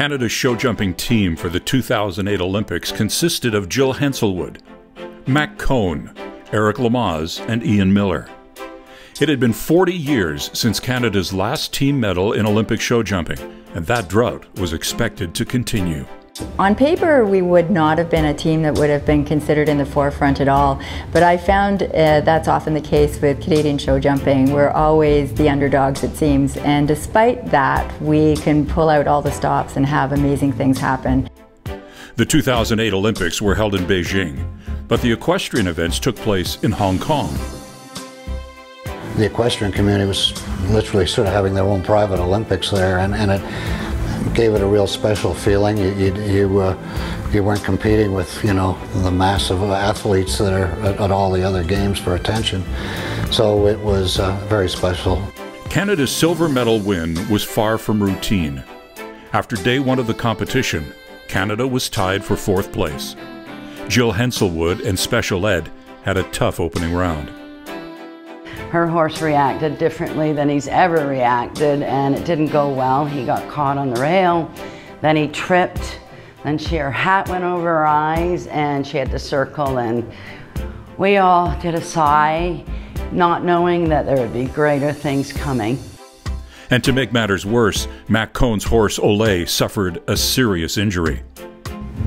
Canada's show jumping team for the 2008 Olympics consisted of Jill Henselwood, Mac Cone, Eric Lamaze, and Ian Millar. It had been 40 years since Canada's last team medal in Olympic show jumping, and that drought was expected to continue. On paper, we would not have been a team that would have been considered in the forefront at all, but I found that's often the case with Canadian show jumping. We're always the underdogs, it seems, and despite that, we can pull out all the stops and have amazing things happen. The 2008 Olympics were held in Beijing, but the equestrian events took place in Hong Kong. The equestrian community was literally sort of having their own private Olympics there, and it gave it a real special feeling. You weren't competing with, you know, the massive athletes that are at all the other games for attention. So it was very special. Canada's silver medal win was far from routine. After day one of the competition, Canada was tied for fourth place. Jill Henselwood and Special Ed had a tough opening round. Her horse reacted differently than he's ever reacted, and it didn't go well. He got caught on the rail, then he tripped, then her hat went over her eyes, and she had to circle, and we all did a sigh, not knowing that there would be greater things coming. And to make matters worse, Mac Cone's horse Ole suffered a serious injury.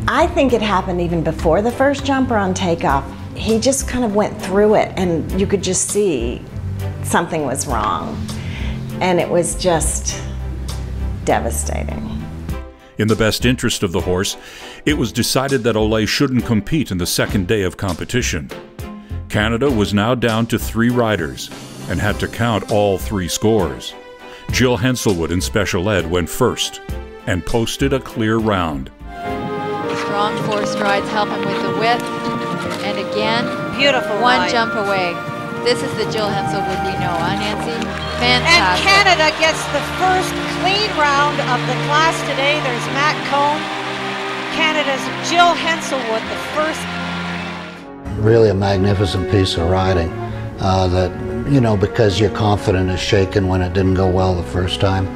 I think it happened even before the first jump or on takeoff. He just kind of went through it, and you could just see something was wrong. And it was just devastating. In the best interest of the horse, it was decided that Ole shouldn't compete in the second day of competition. Canada was now down to 3 riders and had to count all 3 scores. Jill Henselwood and Special Ed went first and posted a clear round. Strong 4 strides help him with the width. And again, beautiful one ride. Jump away. This is the Jill Henselwood we know, huh, Nancy? Fantastic. And Canada gets the first clean round of the class today. There's Mac Cone, Canada's Jill Henselwood, the first. Really a magnificent piece of riding that, you know, because your confidence is shaken when it didn't go well the first time.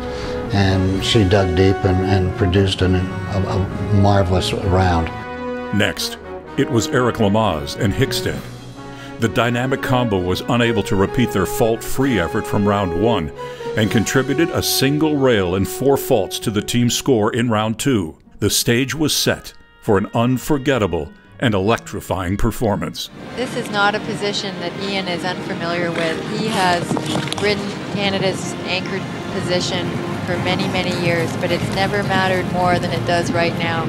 And she dug deep and produced a marvelous round. Next, it was Eric Lamaze and Hickstead. The dynamic combo was unable to repeat their fault-free effort from round 1 and contributed a single rail and 4 faults to the team score in round 2. The stage was set for an unforgettable and electrifying performance. This is not a position that Ian is unfamiliar with. He has ridden Canada's anchored position for many, many years, but it's never mattered more than it does right now.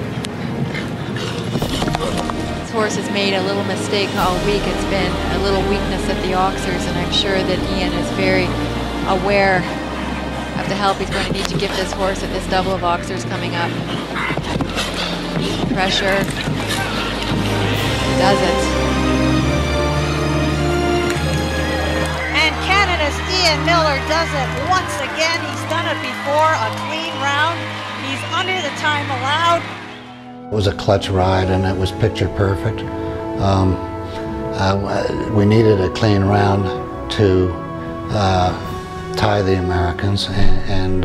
This horse has made a little mistake all week. It's been a little weakness at the oxers, and I'm sure that Ian is very aware of the help he's going to need to give this horse at this double of oxers coming up. Pressure. Does it. And Canada's Ian Millar does it once again. He's done it before, a clean round. He's under the time allowed. It was a clutch ride, and it was picture perfect. We needed a clean round to tie the Americans and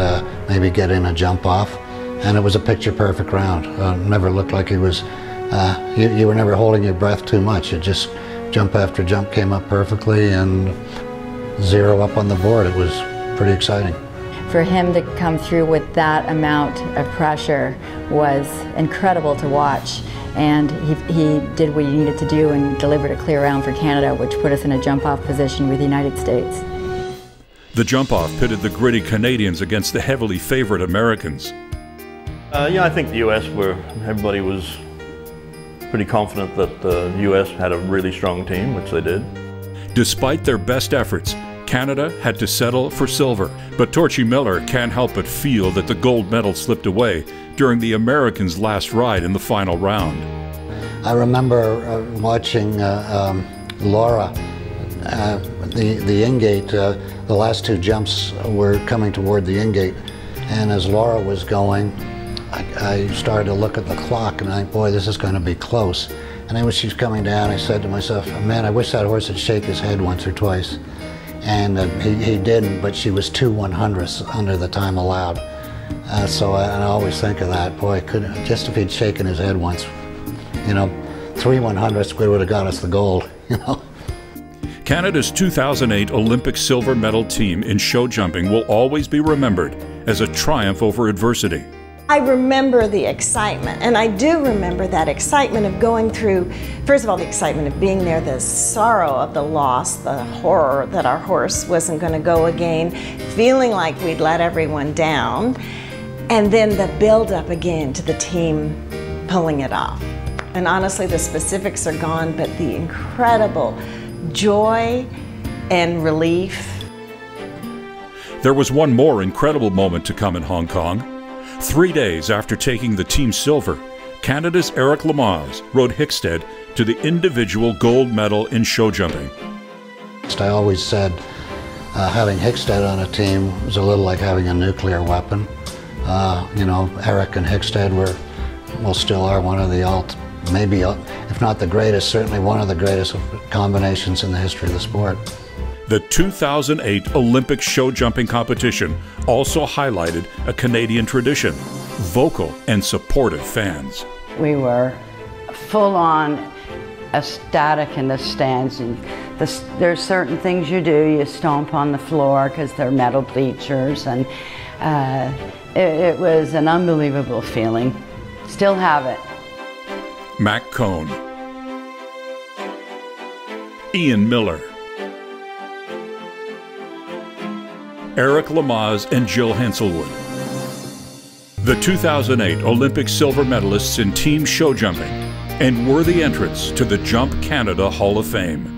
maybe get in a jump off. And it was a picture perfect round. Never looked like it was, you were never holding your breath too much. It just, jump after jump came up perfectly, and 0 up on the board. It was pretty exciting. For him to come through with that amount of pressure was incredible to watch, and he did what he needed to do and delivered a clear round for Canada, which put us in a jump-off position with the United States. The jump-off pitted the gritty Canadians against the heavily favored Americans. Yeah, I think the U.S. everybody was pretty confident that the U.S. had a really strong team, which they did. Despite their best efforts, Canada had to settle for silver, but Torchy Millar can't help but feel that the gold medal slipped away during the Americans' last ride in the final round. I remember watching Laura, the ingate, the last 2 jumps were coming toward the ingate, and as Laura was going, I started to look at the clock, and I, boy, this is going to be close. And then when she was coming down, I said to myself, man, I wish that horse would shake his head once or twice. And he didn't, but she was 2/100ths under the time allowed. So I always think of that. Boy, just if he'd shaken his head once, you know, 3 100ths would have got us the gold, you know. Canada's 2008 Olympic silver medal team in show jumping will always be remembered as a triumph over adversity. I remember the excitement, and I do remember that excitement of going through, first of all, the excitement of being there, the sorrow of the loss, the horror that our horse wasn't going to go again, feeling like we'd let everyone down, and then the build-up again to the team pulling it off. And honestly, the specifics are gone, but the incredible joy and relief. There was one more incredible moment to come in Hong Kong. 3 days after taking the team silver, Canada's Eric Lamaze rode Hickstead to the individual gold medal in show jumping. I always said having Hickstead on a team was a little like having a nuclear weapon. You know, Eric and Hickstead still are one of the maybe, if not the greatest, certainly one of the greatest combinations in the history of the sport. The 2008 Olympic show jumping competition also highlighted a Canadian tradition: vocal and supportive fans. We were full on ecstatic in the stands. And there's certain things you do. You stomp on the floor because they're metal bleachers, and it was an unbelievable feeling. Still have it. Mac Cone, Ian Millar, Eric Lamaze and Jill Henselwood. The 2008 Olympic silver medalists in team show jumping and worthy entrants to the Jump Canada Hall of Fame.